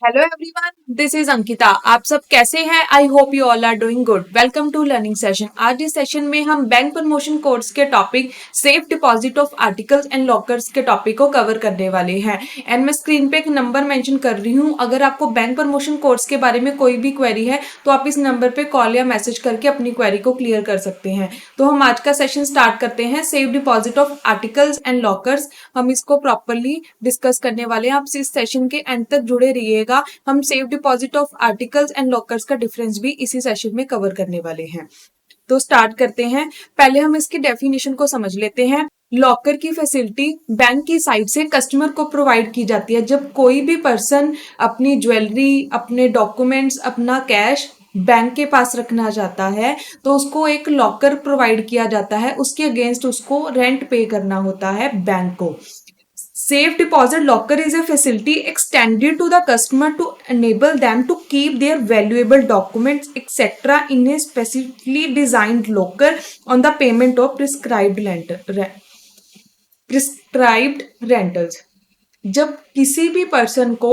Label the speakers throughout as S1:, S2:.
S1: Hello everyone, this is Ankita. आप सब कैसे हैं? I hope you all are doing good. Welcome to learning session. आज इस सेशन में हम बैंक प्रमोशन कोर्स के topic safe deposit of articles and lockers के टॉपिक को कवर करने वाले हैं। एंड मैं स्क्रीन पे एक नंबर मेंशन कर रही हूँ। अगर आपको बैंक प्रमोशन कोर्स के बारे में कोई भी क्वेरी है तो आप इस नंबर पे कॉल या मैसेज करके अपनी क्वेरी को क्लियर कर सकते हैं। तो हम आज का सेशन स्टार्ट करते हैं। Safe deposit of articles and lockers, हम इसको प्रॉपरली डिस्कस करने वाले हैं। आप इस सेशन के एंड तक जुड़े रहिएगा। हम safe deposit of articles and lockers का डिफरेंस भी इसी सेशन में कवर करने वाले हैं। तो स्टार्ट करते हैं। पहले हम इसकी डेफिनेशन को समझ लेते हैं। लॉकर की फैसिलिटी बैंक की साइड से कस्टमर को प्रोवाइड की जाती है। जब कोई भी पर्सन अपनी ज्वेलरी, अपने डॉक्यूमेंट्स, अपना कैश बैंक के पास रखना चाहता है तो उसको एक लॉकर प्रोवाइड किया जाता है। उसके अगेंस्ट उसको रेंट पे करना होता है बैंक को। Safe deposit locker is a facility extended to the customer to enable them to keep their valuable documents, etc. in a specifically designed locker on the payment of prescribed rentals. जब किसी भी person को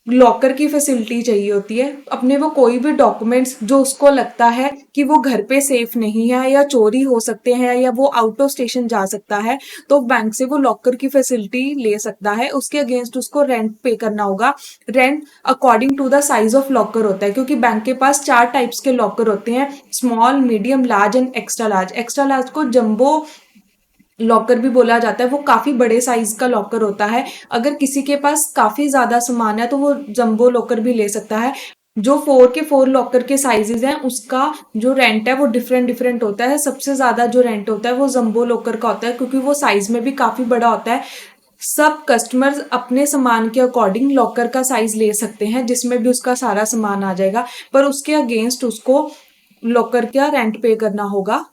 S1: locker की facility चाहिए होती है, अपने वो कोई भी डॉक्यूमेंट्स जो उसको लगता है कि वो घर पे सेफ नहीं है या चोरी हो सकते हैं या वो आउट ऑफ स्टेशन जा सकता है, तो बैंक से वो लॉकर की फैसिलिटी ले सकता है। उसके अगेंस्ट उसको रेंट पे करना होगा। Rent according to the size of locker होता है, क्योंकि बैंक के पास 4 टाइप्स के लॉकर होते हैं: small, medium, large and extra large. Extra large को जंबो लॉकर भी बोला जाता है। वो काफी बड़े साइज का लॉकर होता है। अगर किसी के पास काफी ज्यादा सामान है तो वो जंबो लॉकर भी ले सकता है। जो 4 के 4 लॉकर के साइजेस हैं उसका जो रेंट है वो डिफरेंट डिफरेंट होता है। सबसे ज्यादा जो रेंट होता है वो जंबो लॉकर का होता है, क्योंकि वो साइज में भी काफी बड़ा होता है। सब कस्टमर्स अपने सामान के अकॉर्डिंग लॉकर का साइज ले सकते हैं, जिसमें भी उसका सारा सामान आ जाएगा, पर उसके अगेंस्ट उसको लॉकर का रेंट पे करना होगा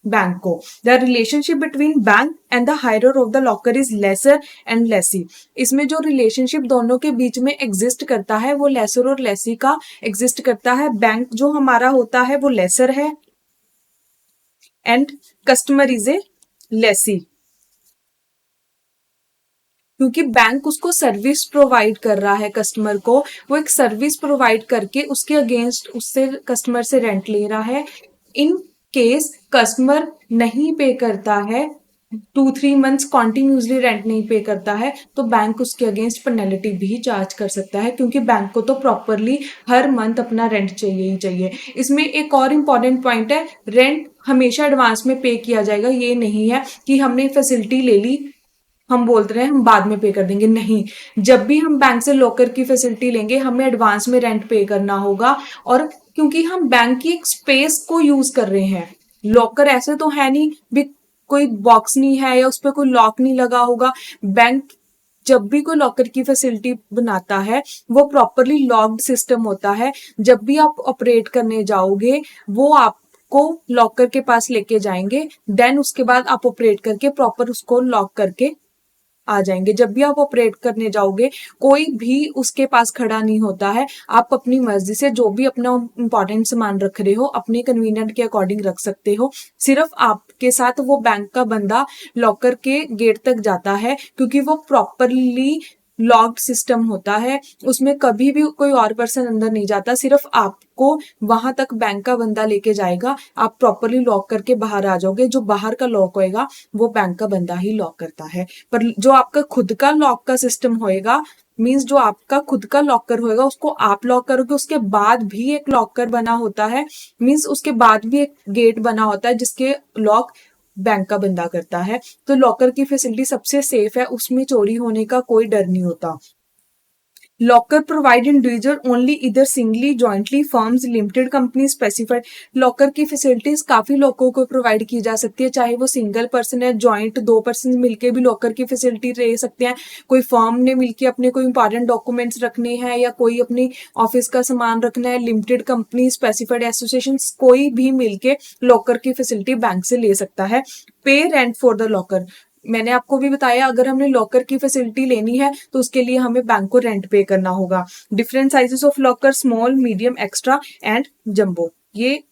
S1: बैंक को। The relationship between bank and the hirer of the locker is lessor and lessee. इसमें जो रिलेशनशिप दोनों के बीच में एग्जिस्ट करता है वो लेसर और लेसी का एग्जिस्ट करता है। बैंक जो हमारा होता है वो लेसर है and customer is a lessee, क्योंकि बैंक उसको सर्विस प्रोवाइड कर रहा है कस्टमर को। वो एक सर्विस प्रोवाइड करके उसके अगेंस्ट उससे कस्टमर से रेंट ले रहा है। इन केस कस्टमर नहीं पे करता है, 2-3 मंथ्स कॉन्टिन्यूसली रेंट नहीं पे करता है, तो बैंक उसके अगेंस्ट पेनल्टी भी चार्ज कर सकता है, क्योंकि बैंक को तो प्रॉपरली हर मंथ अपना रेंट चाहिए ही चाहिए। इसमें एक और इम्पॉर्टेंट पॉइंट है, रेंट हमेशा एडवांस में पे किया जाएगा। ये नहीं है कि हमने फैसिलिटी ले ली, हम बोलते रहे हम बाद में पे कर देंगे। नहीं, जब भी हम बैंक से लॉकर की फैसिलिटी लेंगे हमें एडवांस में रेंट पे करना होगा। और क्योंकि हम बैंक की एक स्पेस को यूज कर रहे हैं, लॉकर ऐसे तो है नहीं भी कोई बॉक्स नहीं है या उस पर कोई लॉक नहीं लगा होगा। बैंक जब भी कोई लॉकर की फैसिलिटी बनाता है वो प्रॉपरली लॉक्ड सिस्टम होता है। जब भी आप ऑपरेट करने जाओगे वो आपको लॉकर के पास लेके जाएंगे, देन उसके बाद आप ऑपरेट करके प्रॉपर उसको लॉक करके आ जाएंगे। जब भी आप ऑपरेट करने जाओगे कोई भी उसके पास खड़ा नहीं होता है। आप अपनी मर्जी से जो भी अपना इंपॉर्टेंट सामान रख रहे हो अपने कन्वीनियंट के अकॉर्डिंग रख सकते हो। सिर्फ आपके साथ वो बैंक का बंदा लॉकर के गेट तक जाता है, क्योंकि वो प्रॉपरली लॉक्ड सिस्टम होता है। उसमें कभी भी कोई और पर्सन अंदर नहीं जाता, सिर्फ आपको वहां तक बैंक का बंदा लेके जाएगा। आप प्रॉपरली लॉक करके बाहर आ जाओगे। जो बाहर का लॉक होएगा वो बैंक का बंदा ही लॉक करता है। पर जो आपका खुद का लॉक का सिस्टम होएगा, मींस जो आपका खुद का लॉकर होएगा उसको आप लॉक करोगे, उसके बाद भी एक लॉकर बना होता है, मींस उसके बाद भी एक गेट बना होता है जिसके लॉक बैंक का बंदा करता है। तो लॉकर की फैसिलिटी सबसे सेफ है, उसमें चोरी होने का कोई डर नहीं होता। लॉकर प्रोवाइड इंडिविजुअल ओनली इधर singly jointly firms limited company specified. Locker की फैसिलिटीज काफी लोगों को प्रोवाइड की जा सकती है, चाहे वो सिंगल पर्सन है, जॉइंट 2 पर्सन मिलके भी लॉकर की फैसिलिटी ले सकते हैं। कोई फर्म ने मिलके अपने कोई इंपॉर्टेंट डॉक्यूमेंट्स रखने हैं या कोई अपनी ऑफिस का सामान रखना है, लिमिटेड कंपनी, स्पेसिफाइड एसोसिएशन, कोई भी मिलके लॉकर की फैसिलिटी बैंक से ले सकता है। पे रेंट फॉर द लॉकर, मैंने आपको भी बताया अगर हमने लॉकर की फैसिलिटी लेनी है तो उसके लिए हमें बैंक को रेंट पे करना होगा। Different sizes of locker: small, medium, extra and jumbo. ये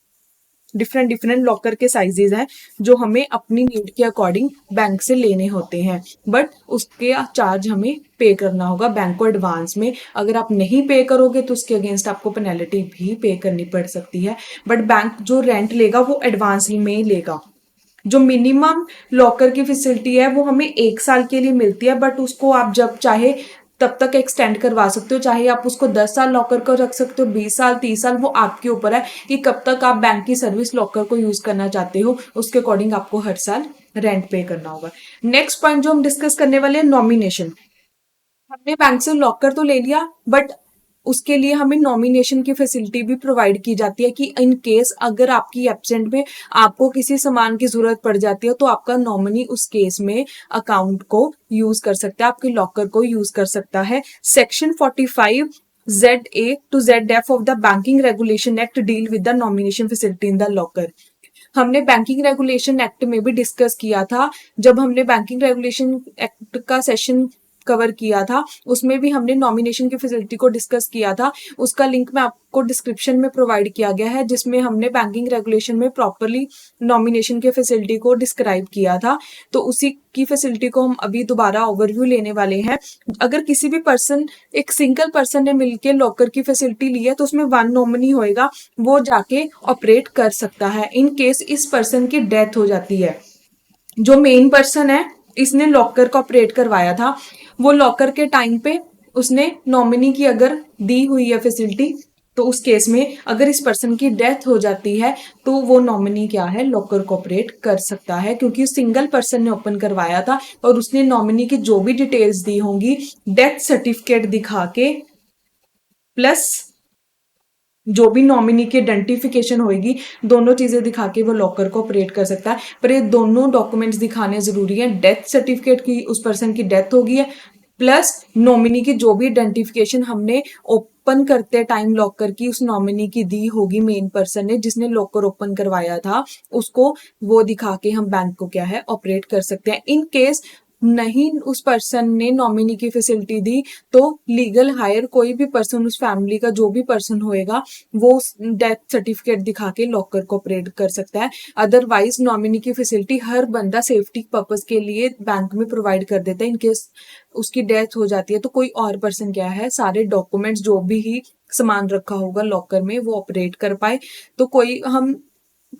S1: डिफरेंट डिफरेंट लॉकर के साइजेस हैं जो हमें अपनी नीड के अकॉर्डिंग बैंक से लेने होते हैं, बट उसके चार्ज हमें पे करना होगा बैंक को एडवांस में। अगर आप नहीं पे करोगे तो उसके अगेंस्ट आपको पेनल्टी भी पे करनी पड़ सकती है, बट बैंक जो रेंट लेगा वो एडवांस में लेगा। जो मिनिमम लॉकर की फैसिलिटी है वो हमें 1 साल के लिए मिलती है, बट उसको आप जब चाहे तब तक एक्सटेंड करवा सकते हो, चाहे आप उसको 10 साल लॉकर को रख सकते हो, 20 साल, 30 साल, वो आपके ऊपर है कि कब तक आप बैंक की सर्विस लॉकर को यूज करना चाहते हो। उसके अकॉर्डिंग आपको हर साल रेंट पे करना होगा। नेक्स्ट पॉइंट जो हम डिस्कस करने वाले हैं, नॉमिनेशन। हमने बैंक से लॉकर तो ले लिया, बट उसके लिए हमें नॉमिनेशन की फैसिलिटी भी प्रोवाइड की जाती है कि इन केस अगर आपकी एब्सेंट में आपको किसी सामान की जरूरत पड़ जाती है तो आपका नॉमिनी उस केस में अकाउंट को यूज कर सकता है, आपके लॉकर को यूज कर सकता है। Section 45 ZA to ZF of the banking regulation act deal with the nomination facility in the locker. हमने बैंकिंग रेगुलेशन एक्ट में भी डिस्कस किया था। जब हमने बैंकिंग रेगुलेशन एक्ट का सेशन कवर किया था उसमें भी हमने नॉमिनेशन की फैसिलिटी को डिस्कस किया था। उसका लिंक मैं आपको डिस्क्रिप्शन में प्रोवाइड किया गया है, जिसमें हमने बैंकिंग रेगुलेशन में प्रॉपरली नॉमिनेशन की फैसिलिटी को डिस्क्राइब किया था। तो उसी की फैसिलिटी को हम अभी दोबारा ओवरव्यू लेने वाले हैं। अगर किसी भी पर्सन, एक सिंगल पर्सन ने मिलकर लॉकर की फैसिलिटी ली है तो उसमें 1 नॉमिनी होएगा, वो जाके ऑपरेट कर सकता है। इन केस इस पर्सन की डेथ हो जाती है, जो मेन पर्सन है इसने लॉकर को ऑपरेट करवाया था, वो लॉकर के टाइम पे उसने नॉमिनी की अगर दी हुई है फैसिलिटी, तो उस केस में अगर इस पर्सन की डेथ हो जाती है तो वो नॉमिनी क्या है, लॉकर को ऑपरेट कर सकता है, क्योंकि सिंगल पर्सन ने ओपन करवाया था और उसने नॉमिनी की जो भी डिटेल्स दी होंगी डेथ सर्टिफिकेट दिखा के प्लस जो भी नॉमिनी की आइडेंटिफिकेशन होगी, दोनों चीजें दिखा के वो लॉकर को ऑपरेट कर सकता है। पर ये दोनों डॉक्यूमेंट्स दिखाने जरूरी है। डेथ सर्टिफिकेट की उस पर्सन की डेथ होगी है, प्लस नॉमिनी की जो भी आइडेंटिफिकेशन हमने ओपन करते टाइम लॉकर की उस नॉमिनी की दी होगी, मेन पर्सन ने जिसने लॉकर ओपन करवाया था उसको, वो दिखा के हम बैंक को क्या है ऑपरेट कर सकते हैं। इन केस नहीं उस पर्सन ने नॉमिनी की फैसिलिटी दी तो लीगल हायर कोई भी पर्सन, उस फैमिली का जो भी पर्सन होएगा, वो डेथ सर्टिफिकेट दिखा के लॉकर को ऑपरेट कर सकता है। अदरवाइज नॉमिनी की फैसिलिटी हर बंदा सेफ्टी पर्पस के लिए बैंक में प्रोवाइड कर देता है। इनकेस उसकी डेथ हो जाती है तो कोई और पर्सन क्या है सारे डॉक्यूमेंट्स जो भी ही सामान रखा होगा लॉकर में वो ऑपरेट कर पाए। तो कोई हम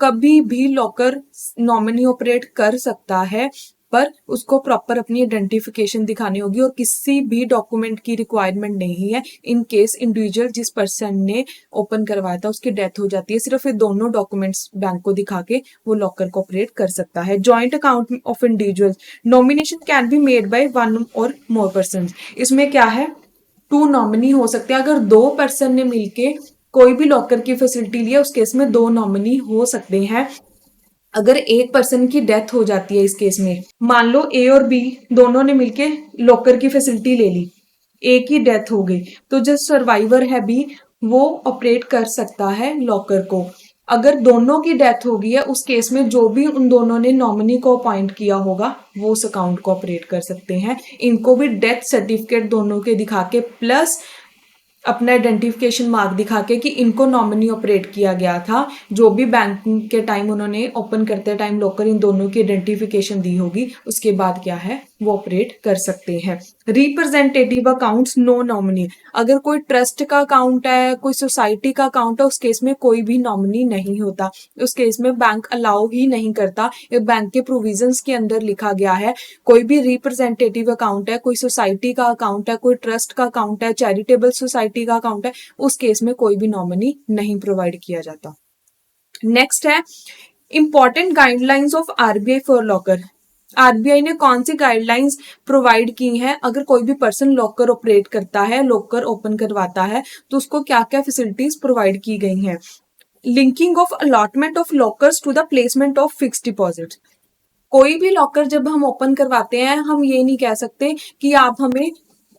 S1: कभी भी लॉकर नॉमिनी ऑपरेट कर सकता है, पर उसको प्रॉपर अपनी आइडेंटिफिकेशन दिखानी होगी और किसी भी डॉक्यूमेंट की रिक्वायरमेंट नहीं है। इन केस इंडिविजुअल जिस पर्सन ने ओपन करवाया था उसकी डेथ हो जाती है, सिर्फ ये दोनों डॉक्यूमेंट्स बैंक को दिखा के वो लॉकर को ऑपरेट कर सकता है। Joint account of individual nomination can be made by 1 और मोर पर्सन। इसमें क्या है, 2 नॉमिनी हो सकते हैं। अगर 2 पर्सन ने मिलके कोई भी लॉकर की फैसिलिटी ली है उस केस में 2 नॉमिनी हो सकते हैं। अगर एक पर्सन की डेथ हो जाती है इस केस में, मान लो ए और बी दोनों ने मिलके लॉकर की फैसिलिटी ले ली, ए की डेथ हो गई, तो जो सर्वाइवर है बी वो ऑपरेट कर सकता है लॉकर को। अगर दोनों की डेथ हो गई है उस केस में जो भी उन दोनों ने नॉमिनी को अपॉइंट किया होगा वो उस अकाउंट को ऑपरेट कर सकते हैं। इनको भी डेथ सर्टिफिकेट दोनों के दिखा के प्लस अपना आइडेंटिफिकेशन मार्क दिखा के कि इनको नॉमिनी ऑपरेट किया गया था, जो भी बैंक के टाइम उन्होंने ओपन करते टाइम लॉकर इन दोनों की आइडेंटिफिकेशन दी होगी, उसके बाद क्या है वो ऑपरेट कर सकते हैं। Representative accounts no nominee. अगर कोई ट्रस्ट का अकाउंट है, कोई सोसाइटी का अकाउंट है, उस केस में कोई भी नॉमिनी नहीं होता। उस केस में बैंक अलाउ ही नहीं करता। ये बैंक के प्रोविजंस के अंदर लिखा गया है। कोई भी रिप्रेजेंटेटिव अकाउंट है, कोई सोसाइटी का अकाउंट है, कोई ट्रस्ट का अकाउंट है, चैरिटेबल सोसाइटी का अकाउंट है, उस केस में कोई भी नॉमिनी नहीं प्रोवाइड किया जाता। नेक्स्ट है important guidelines of RBI for locker. RBI ने कौन सी गाइडलाइंस प्रोवाइड की हैं, अगर कोई भी पर्सन लॉकर ऑपरेट करता है, लॉकर ओपन करवाता है, तो उसको क्या क्या फैसिलिटीज प्रोवाइड की गई हैं। Linking of allotment of lockers to the placement of fixed deposit. कोई भी लॉकर जब हम ओपन करवाते हैं हम ये नहीं कह सकते कि आप हमें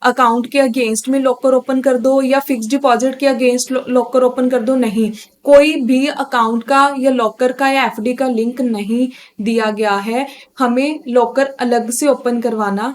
S1: अकाउंट के अगेंस्ट में लॉकर ओपन कर दो या फिक्स डिपॉजिट के अगेंस्ट लॉकर ओपन कर दो। नहीं, कोई भी अकाउंट का या लॉकर का या एफडी का लिंक नहीं दिया गया है। हमें लॉकर अलग से ओपन करवाना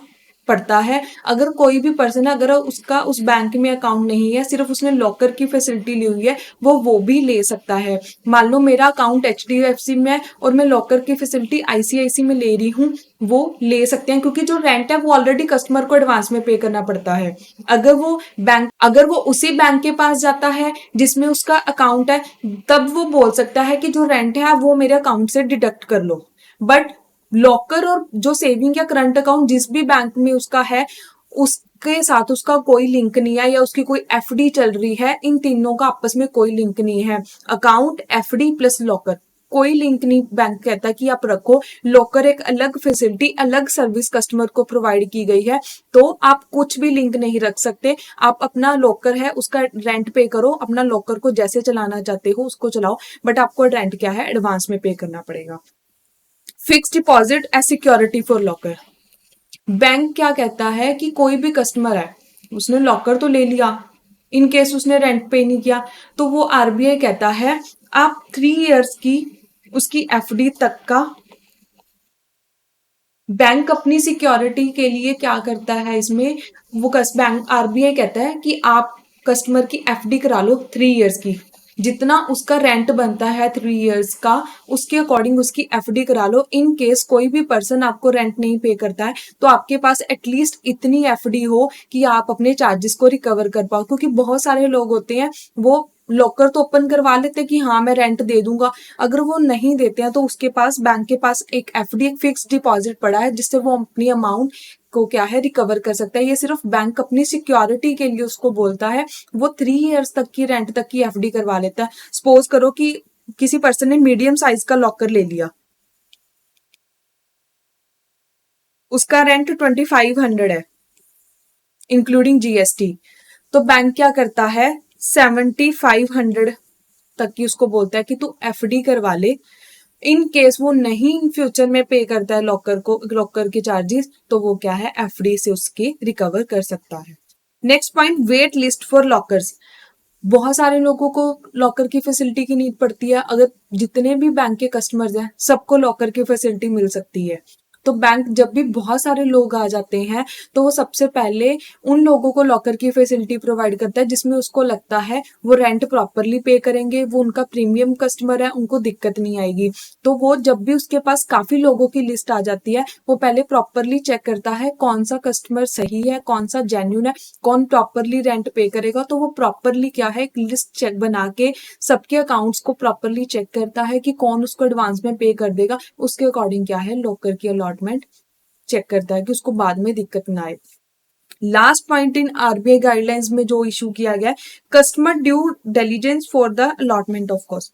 S1: पड़ता है। अगर कोई भी पर्सन है, अगर उसका उस बैंक में अकाउंट नहीं है, सिर्फ उसने लॉकर की फैसिलिटी ली हुई है, वो भी ले सकता है। मान लो मेरा अकाउंट HDFC में है और मैं लॉकर की फैसिलिटी ICICI में ले रही हूँ, वो ले सकते हैं, क्योंकि जो रेंट है वो ऑलरेडी कस्टमर को एडवांस में पे करना पड़ता है। अगर वो उसी बैंक के पास जाता है जिसमें उसका अकाउंट है, तब वो बोल सकता है कि जो रेंट है वो मेरे अकाउंट से डिडक्ट कर लो। बट लॉकर और जो सेविंग या करंट अकाउंट जिस भी बैंक में उसका है, उसके साथ उसका कोई लिंक नहीं है, या उसकी कोई FD चल रही है, इन तीनों का आपस में कोई लिंक नहीं है। अकाउंट, FD प्लस लॉकर, कोई लिंक नहीं। बैंक कहता कि आप रखो। लॉकर एक अलग फैसिलिटी, अलग सर्विस कस्टमर को प्रोवाइड की गई है, तो आप कुछ भी लिंक नहीं रख सकते। आप अपना लॉकर है उसका रेंट पे करो, अपना लॉकर को जैसे चलाना चाहते हो उसको चलाओ, बट आपको रेंट क्या है, एडवांस में पे करना पड़ेगा। Fix deposit as security for locker. Bank क्या कहता है कि कोई भी कस्टमर है, उसने लॉकर तो ले लिया, इन केस उसने रेंट पे नहीं किया, तो वो RBI कहता है आप 3 इयर्स की उसकी FD तक का, बैंक अपनी सिक्योरिटी के लिए क्या करता है इसमें, वो बैंक RBI कहता है कि आप कस्टमर की FD करा लो 3 इयर्स की, जितना उसका रेंट बनता है 3 इयर्स का, उसके अकॉर्डिंग उसकी FD करा लो। इन केस कोई भी पर्सन आपको रेंट नहीं पे करता है, तो आपके पास एटलीस्ट इतनी FD हो कि आप अपने चार्जेस को रिकवर कर पाओ। क्योंकि बहुत सारे लोग होते हैं, वो लॉकर तो ओपन करवा लेते कि हाँ मैं रेंट दे दूंगा, अगर वो नहीं देते हैं तो उसके पास, बैंक के पास एक FD, एक फिक्स डिपॉजिट पड़ा है, जिससे वो अपनी अमाउंट को क्या है, रिकवर कर सकता है। ये सिर्फ बैंक अपनी सिक्योरिटी के लिए उसको बोलता है। वो 3 इयर्स तक की रेंट तक की FD करवा लेता है। सपोज करो कि किसी पर्सन ने मीडियम साइज का लॉकर ले लिया, उसका रेंट 2500 है इंक्लूडिंग GST, तो बैंक क्या करता है, 7500 तक की उसको बोलता है कि तू FD करवा ले। इन केस वो नहीं इन फ्यूचर में पे करता है लॉकर के चार्जेस, तो वो क्या है, FD से उसकी रिकवर कर सकता है। Next point, wait list for lockers. बहुत सारे लोगों को लॉकर की फैसिलिटी की नीड पड़ती है। अगर जितने भी बैंक के कस्टमर्स हैं, सबको लॉकर की फैसिलिटी मिल सकती है। तो बैंक जब भी बहुत सारे लोग आ जाते हैं, तो वो सबसे पहले उन लोगों को लॉकर की फैसिलिटी प्रोवाइड करता है जिसमें उसको लगता है वो रेंट प्रॉपरली पे करेंगे, वो उनका प्रीमियम कस्टमर है, उनको दिक्कत नहीं आएगी। तो वो जब भी उसके पास काफी लोगों की लिस्ट आ जाती है, वो पहले प्रॉपरली चेक करता है कौन सा कस्टमर सही है, कौन सा जेन्युइन है, कौन प्रॉपरली रेंट पे करेगा। तो वो प्रॉपरली क्या है, एक लिस्ट चेक बना के सबके अकाउंट्स को प्रॉपरली चेक करता है कि कौन उसको एडवांस में पे कर देगा। उसके अकॉर्डिंग क्या है, लॉकर की अलॉटमेंट चेक करता है कि उसको बाद में दिक्कत ना आए। Last point in RBI guidelines में जो इशू किया गया है, customer due diligence for the allotment of cost.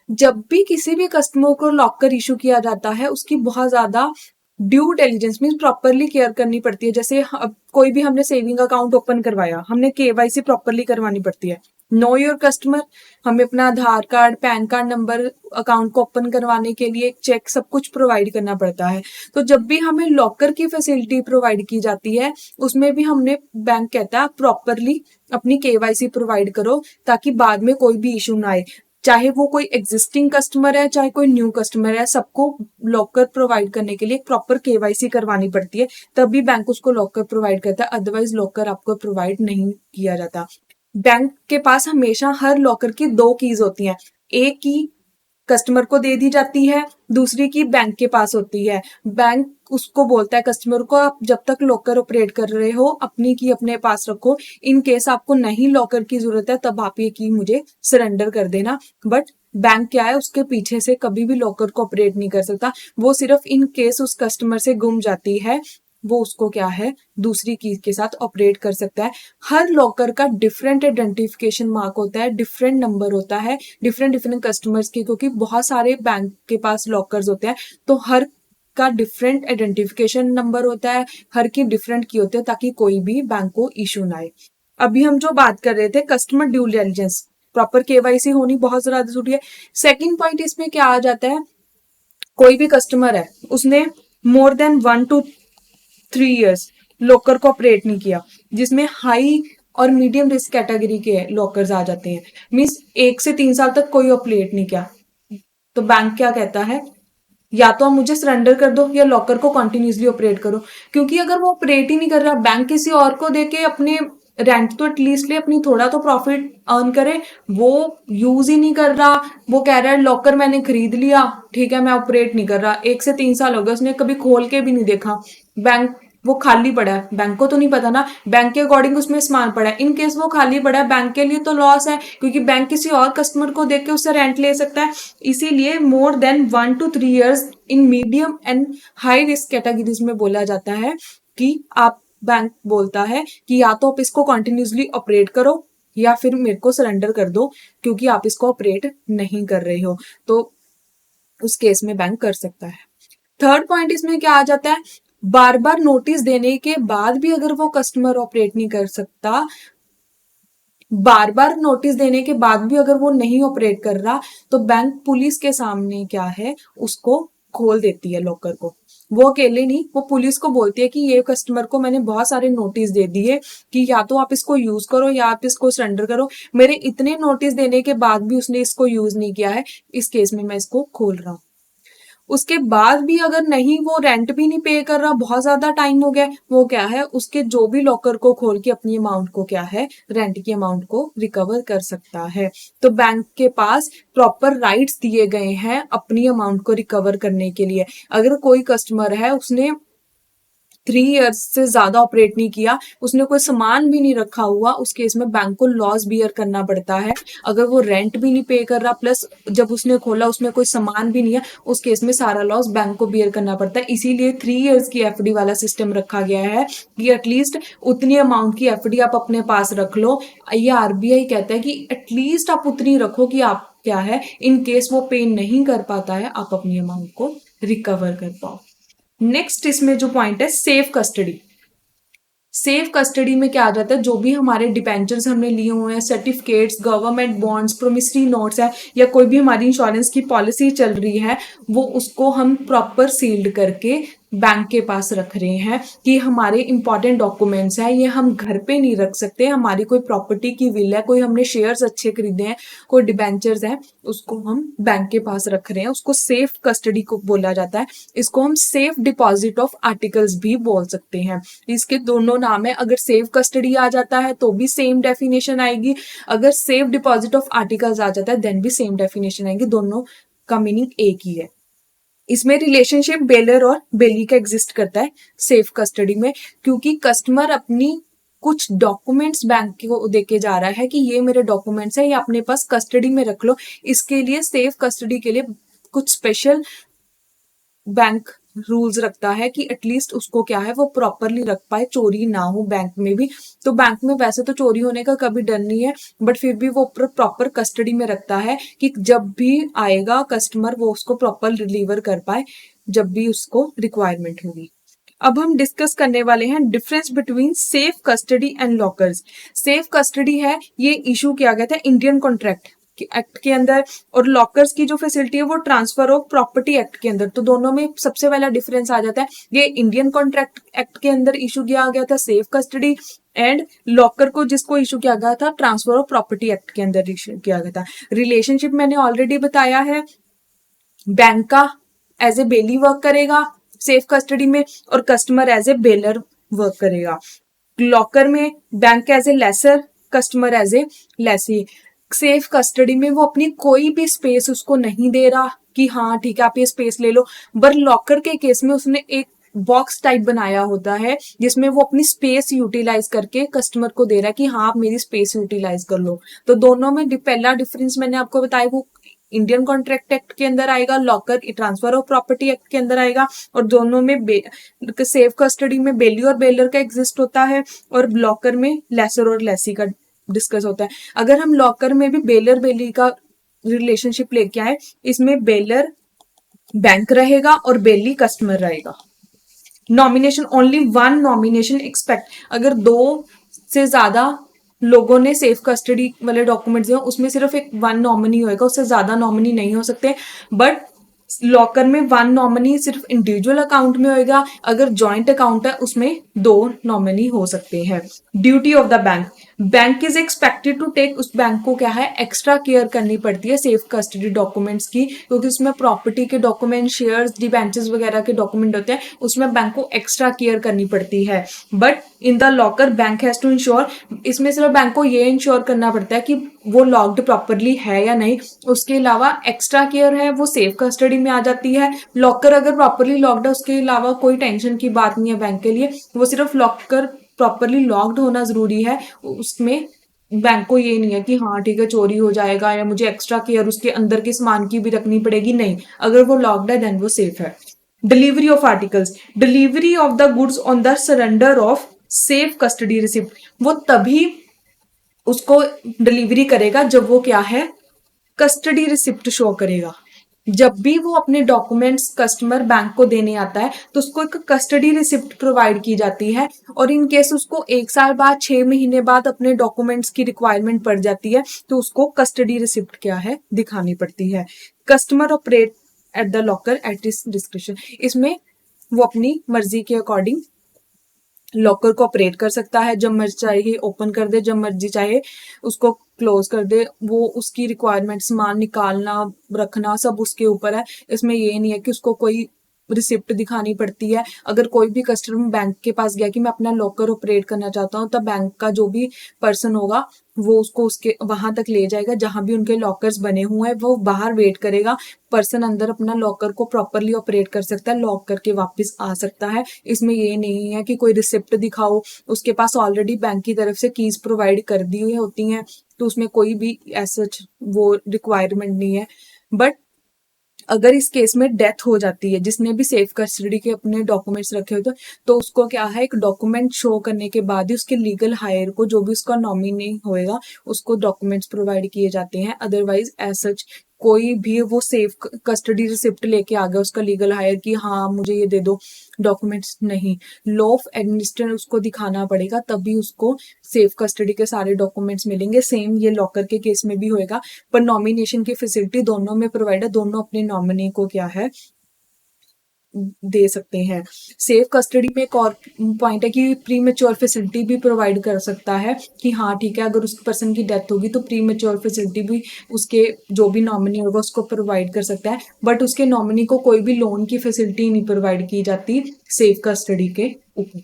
S1: जब भी किसी भी कस्टमर को लॉकर इशू किया जाता है, उसकी बहुत ज्यादा due diligence mean properly care करनी पड़ती है। जैसे अब कोई भी हमने सेविंग अकाउंट ओपन करवाया, हमने KYC प्रॉपरली करवानी पड़ती है। नो योर कस्टमर, हमें अपना Aadhaar card, PAN card number, account को ओपन करवाने के लिए एक चेक, सब कुछ प्रोवाइड करना पड़ता है। तो जब भी हमें लॉकर की फैसिलिटी प्रोवाइड की जाती है, उसमें भी हमने, बैंक कहता है प्रॉपरली अपनी KYC प्रोवाइड करो, ताकि बाद में कोई भी इशू ना आए। चाहे वो कोई एग्जिस्टिंग कस्टमर है, चाहे कोई न्यू कस्टमर है, सबको लॉकर प्रोवाइड करने के लिए प्रॉपर KYC करवानी पड़ती है, तभी बैंक उसको लॉकर प्रोवाइड करता है। अदरवाइज लॉकर आपको प्रोवाइड नहीं किया जाता। बैंक के पास हमेशा हर लॉकर की 2 कीज होती हैं। एक की कस्टमर को दे दी जाती है, दूसरी की बैंक के पास होती है। बैंक उसको बोलता है कस्टमर को, आप जब तक लॉकर ऑपरेट कर रहे हो अपनी की अपने पास रखो, इन केस आपको नहीं लॉकर की जरूरत है तब आप ये की मुझे सरेंडर कर देना। बट बैंक क्या है, उसके पीछे से कभी भी लॉकर को ऑपरेट नहीं कर सकता। वो सिर्फ इन केस उस कस्टमर से गुम जाती है, वो उसको क्या है, दूसरी की के साथ ऑपरेट कर सकता है। हर लॉकर का डिफरेंट आइडेंटिफिकेशन मार्क होता है, डिफरेंट नंबर होता है, डिफरेंट डिफरेंट कस्टमर्स की, क्योंकि बहुत सारे बैंक के पास लॉकर्स होते हैं, तो हर का डिफरेंट आइडेंटिफिकेशन नंबर होता है, हर की डिफरेंट की होते हैं, ताकि कोई भी बैंक को इशू ना आए। अभी हम जो बात कर रहे थे, customer due diligence, proper KYC होनी बहुत ज्यादा जरूरी है। सेकंड पॉइंट इसमें क्या आ जाता है, कोई भी कस्टमर है, उसने more than 1 to 3 years locker को ऑपरेट नहीं किया, जिसमें हाई और मीडियम रिस्क कैटेगरी के लॉकर्स आ जाते हैं, मीन्स 1 से 3 साल तक कोई ऑपरेट नहीं किया, तो बैंक क्या कहता है, या तो आप मुझे सरेंडर कर दो या लॉकर को कंटिन्यूसली ऑपरेट करो। क्योंकि अगर वो ऑपरेट ही नहीं कर रहा, बैंक किसी और को देके अपने रेंट तो एटलीस्ट ले, अपनी थोड़ा तो प्रॉफिट अर्न करे, वो यूज ही नहीं कर रहा। वो कह रहा है लॉकर मैंने खरीद लिया, ठीक है, मैं ऑपरेट नहीं कर रहा, 1 से 3 साल हो गए, उसने कभी खोल के भी नहीं देखा, बैंक वो खाली पड़ा है। बैंक को तो नहीं पता ना, बैंक के अकॉर्डिंग उसमें सामान पड़ा है, इन केस वो खाली पड़ा है, बैंक के लिए तो लॉस है, क्योंकि बैंक किसी और कस्टमर को देके उससे रेंट ले सकता है। इसीलिए more than 1 to 3 years in medium and high risk categories में बोला जाता है कि आप, बैंक बोलता है कि या तो आप इसको कंटिन्यूसली ऑपरेट करो या फिर मेरे को सरेंडर कर दो, क्योंकि आप इसको ऑपरेट नहीं कर रहे हो, तो उस केस में बैंक कर सकता है। थर्ड पॉइंट इसमें क्या आ जाता है, बार बार नोटिस देने के बाद भी अगर वो कस्टमर ऑपरेट नहीं कर सकता, बार बार नोटिस देने के बाद भी अगर वो नहीं ऑपरेट कर रहा, तो बैंक पुलिस के सामने क्या है, उसको खोल देती है लॉकर को। वो अकेले नहीं, वो पुलिस को बोलती है कि ये कस्टमर को मैंने बहुत सारे नोटिस दे दिए कि या तो आप इसको यूज करो या आप इसको सरेंडर करो, मेरे इतने नोटिस देने के बाद भी उसने इसको यूज नहीं किया है, इस केस में मैं इसको खोल रहा हूँ। उसके बाद भी अगर नहीं, वो रेंट भी नहीं पे कर रहा, बहुत ज्यादा टाइम हो गया, वो क्या है, उसके जो भी लॉकर को खोल के अपनी अमाउंट को क्या है, रेंट की अमाउंट को रिकवर कर सकता है। तो बैंक के पास प्रॉपर राइट्स दिए गए हैं अपनी अमाउंट को रिकवर करने के लिए। अगर कोई कस्टमर है, उसने 3 years से ज्यादा ऑपरेट नहीं किया, उसने कोई सामान भी नहीं रखा हुआ, उस केस में बैंक को लॉस बियर करना पड़ता है। अगर वो रेंट भी नहीं पे कर रहा, प्लस जब उसने खोला उसमें कोई सामान भी नहीं है, उस केस में सारा लॉस बैंक को बियर करना पड़ता है। इसीलिए 3 years की एफडी वाला सिस्टम रखा गया है कि एटलीस्ट उतनी अमाउंट की एफडी आप अपने पास रख लो। ये आरबीआई कहता है कि एटलीस्ट आप उतनी रखो कि आप क्या है, इन केस वो पे नहीं कर पाता है, आप अपनी अमाउंट को रिकवर कर पाओ। नेक्स्ट इसमें जो पॉइंट है, सेफ कस्टडी। सेफ कस्टडी में क्या आ जाता है, जो भी हमारे डिपेंचर्स हमने लिए हुए हैं, certificates, government bonds, promissory notes है, या कोई भी हमारी इंश्योरेंस की पॉलिसी चल रही है, वो उसको हम प्रॉपर सील्ड करके बैंक के पास रख रहे हैं कि हमारे इंपॉर्टेंट डॉक्यूमेंट्स हैं, ये हम घर पे नहीं रख सकते, हमारी कोई प्रॉपर्टी की विल है, कोई हमने शेयर्स अच्छे खरीदे हैं, कोई डिबेंचर्स हैं, उसको हम बैंक के पास रख रहे हैं, उसको सेफ कस्टडी को बोला जाता है। इसको हम सेफ डिपॉजिट ऑफ आर्टिकल्स भी बोल सकते हैं। इसके दोनों नाम है, अगर सेफ कस्टडी आ जाता है तो भी सेम डेफिनेशन आएगी, अगर सेफ डिपॉजिट ऑफ आर्टिकल्स आ जाता है देन भी सेम डेफिनेशन आएगी, दोनों का मीनिंग एक ही है। इसमें रिलेशनशिप बेलर और बेली का एग्जिस्ट करता है सेफ कस्टडी में, क्योंकि कस्टमर अपनी कुछ डॉक्यूमेंट्स बैंक को देके जा रहा है कि ये मेरे डॉक्यूमेंट्स है, ये अपने पास कस्टडी में रख लो। इसके लिए सेफ कस्टडी के लिए कुछ स्पेशल बैंक रूल्स रखता है कि एटलीस्ट उसको क्या है, वो प्रॉपरली रख पाए, चोरी ना हो बैंक में भी। तो बैंक में वैसे तो चोरी होने का कभी डर नहीं है, बट फिर भी वो प्रॉपर कस्टडी में रखता है कि जब भी आएगा कस्टमर, वो उसको प्रॉपर डिलीवर कर पाए जब भी उसको रिक्वायरमेंट होगी। अब हम डिस्कस करने वाले हैं difference between safe custody and lockers. Safe custody है, ये इशू किया गया था इंडियन कॉन्ट्रैक्ट एक्ट के अंदर, और लॉकर्स की जो फैसिलिटी है वो ट्रांसफर ऑफ प्रॉपर्टी एक्ट के अंदर। तो दोनों में सबसे पहला डिफरेंस आ जाता है, ये इंडियन कॉन्ट्रैक्ट एक्ट के अंदर इशू किया गया था सेफ कस्टडी, एंड लॉकर को जिसको इशू किया गया था ट्रांसफर ऑफ प्रॉपर्टी एक्ट के अंदर इशू किया गया था। रिलेशनशिप मैंने ऑलरेडी बताया है, बैंक का एज ए बेली वर्क करेगा सेफ कस्टडी में, और customer as a bailor work करेगा। लॉकर में bank as a lessor, customer as a lessee. Safe custody में वो अपनी कोई भी स्पेस उसको नहीं दे रहा कि हाँ ठीक है आप ये स्पेस ले लो, पर लॉकर के केस में उसने एक बॉक्स टाइप बनाया होता है जिसमें वो अपनी स्पेस यूटिलाइज करके कस्टमर को दे रहा है कि हाँ आप मेरी स्पेस यूटिलाइज कर लो। तो दोनों में पहला डिफरेंस मैंने आपको बताया वो इंडियन कॉन्ट्रैक्ट एक्ट के अंदर आएगा, locker transfer of property act के अंदर आएगा, और दोनों में सेफ कस्टडी में बेली और बेलर का एग्जिस्ट होता है, और लॉकर में लेसर और लेसी का डिस्कस होता है। अगर हम लॉकर में भी बेलर बेली का रिलेशनशिप लेके आए, इसमें बेलर बैंक रहेगा और बेली कस्टमर रहेगा। Nomination, only one nomination expect, अगर 2 से ज्यादा लोगों ने सेफ कस्टडी वाले डॉक्यूमेंट्स दिए उसमें सिर्फ एक 1 नॉमिनी होएगा, उससे ज्यादा नॉमिनी नहीं हो सकते। बट लॉकर में 1 नॉमिनी सिर्फ इंडिविजुअल अकाउंट में होएगा, अगर जॉइंट अकाउंट है उसमें 2 नॉमिनी हो सकते हैं। Duty of the bank, bank is expected to take, उस बैंक को क्या है एक्स्ट्रा केयर करनी पड़ती है सेफ कस्टडी डॉक्यूमेंट्स की, क्योंकि उसमें प्रॉपर्टी के डॉक्यूमेंट, शेयर्स, डिबेंचर्स वगैरह के डॉक्यूमेंट होते हैं, उसमें बैंक को एक्स्ट्रा केयर करनी पड़ती है। But in the locker bank has to ensure, इसमें सिर्फ बैंक को ये इंश्योर करना पड़ता है कि वो लॉक्ड प्रॉपरली है या नहीं। उसके अलावा एक्स्ट्रा केयर है वो सेफ कस्टडी में आ जाती है। लॉकर अगर प्रॉपरली लॉक्ड है उसके अलावा कोई टेंशन की बात नहीं है बैंक के लिए, वो सिर्फ लॉकर प्रॉपरली लॉक्ड होना जरूरी है। उसमें बैंक को ये नहीं है कि हाँ ठीक है चोरी हो जाएगा या मुझे एक्स्ट्रा केयर उसके अंदर के सामान की भी रखनी पड़ेगी, नहीं, अगर वो लॉक्ड है देन वो सेफ है। Delivery of articles, delivery of the goods on the surrender of safe custody receipt, वो तभी उसको डिलीवरी करेगा जब वो क्या है कस्टडी रिसिप्ट शो करेगा। जब भी वो अपने डॉक्यूमेंट्स कस्टमर बैंक को देने आता है तो उसको एक कस्टडी रिसिप्ट प्रोवाइड की जाती है, और इन केस उसको 1 साल बाद 6 महीने बाद अपने डॉक्यूमेंट्स की रिक्वायरमेंट पड़ जाती है तो उसको कस्टडी रिसिप्ट क्या है दिखानी पड़ती है। Customer operate at the locker at his description, इसमें वो अपनी मर्जी के अकॉर्डिंग लॉकर को ऑपरेट कर सकता है, जब मर्जी चाहे ओपन कर दे, जब मर्जी चाहे उसको क्लोज कर दे, वो उसकी रिक्वायरमेंट सामान निकालना रखना सब उसके ऊपर है। इसमें ये नहीं है कि उसको कोई रिसिप्ट दिखानी पड़ती है। अगर कोई भी कस्टमर बैंक के पास गया कि मैं अपना लॉकर ऑपरेट करना चाहता हूँ, तब बैंक का जो भी पर्सन होगा वो उसको उसके वहां तक ले जाएगा जहां भी उनके लॉकर्स बने हुए हैं, वो बाहर वेट करेगा, पर्सन अंदर अपना लॉकर को प्रॉपरली ऑपरेट कर सकता है, लॉक करके वापस आ सकता है। इसमें ये नहीं है कि कोई रिसिप्ट दिखाओ, उसके पास ऑलरेडी बैंक की तरफ से कीज प्रोवाइड कर दी हुई होती हैं तो उसमें कोई भी ऐसा वो रिक्वायरमेंट नहीं है। बट अगर इस केस में डेथ हो जाती है जिसने भी सेफ कस्टडी के अपने डॉक्यूमेंट्स रखे होते तो उसको क्या है एक डॉक्यूमेंट शो करने के बाद ही उसके लीगल हायर को, जो भी उसका नॉमिनी होएगा, उसको डॉक्यूमेंट्स प्रोवाइड किए जाते हैं। अदरवाइज एज सच कोई भी वो सेफ कस्टडी रिसिप्ट लेके आ गया उसका लीगल हायर की हाँ मुझे ये दे दो डॉक्यूमेंट्स, नहीं, लॉ ऑफ एडमिनिस्ट्रेशन उसको दिखाना पड़ेगा तभी उसको सेफ कस्टडी के सारे डॉक्यूमेंट्स मिलेंगे। सेम ये लॉकर के केस में भी होएगा, पर नॉमिनेशन की फैसिलिटी दोनों में प्रोवाइड है, दोनों अपने नॉमिनी को क्या है दे सकते हैं। सेफ कस्टडी में एक और पॉइंट है कि प्री मेच्योर फैसिलिटी भी प्रोवाइड कर सकता है कि हाँ ठीक है अगर उस पर्सन की डेथ होगी तो प्री मेच्योर फैसिलिटी भी उसके जो भी नॉमिनी होगा उसको प्रोवाइड कर सकता है। बट उसके नॉमिनी को कोई भी लोन की फैसिलिटी नहीं प्रोवाइड की जाती सेफ कस्टडी के ऊपर।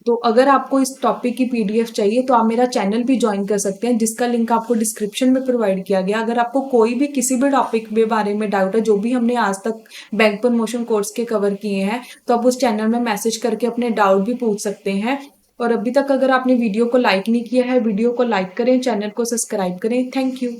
S1: तो अगर आपको इस टॉपिक की पीडीएफ चाहिए तो आप मेरा चैनल भी ज्वाइन कर सकते हैं जिसका लिंक आपको डिस्क्रिप्शन में प्रोवाइड किया गया। अगर आपको कोई भी किसी भी टॉपिक के बारे में डाउट है जो भी हमने आज तक बैंक प्रमोशन कोर्स के कवर किए हैं तो आप उस चैनल में मैसेज करके अपने डाउट भी पूछ सकते हैं। और अभी तक अगर आपने वीडियो को लाइक नहीं किया है, वीडियो को लाइक करें, चैनल को सब्सक्राइब करें। Thank you.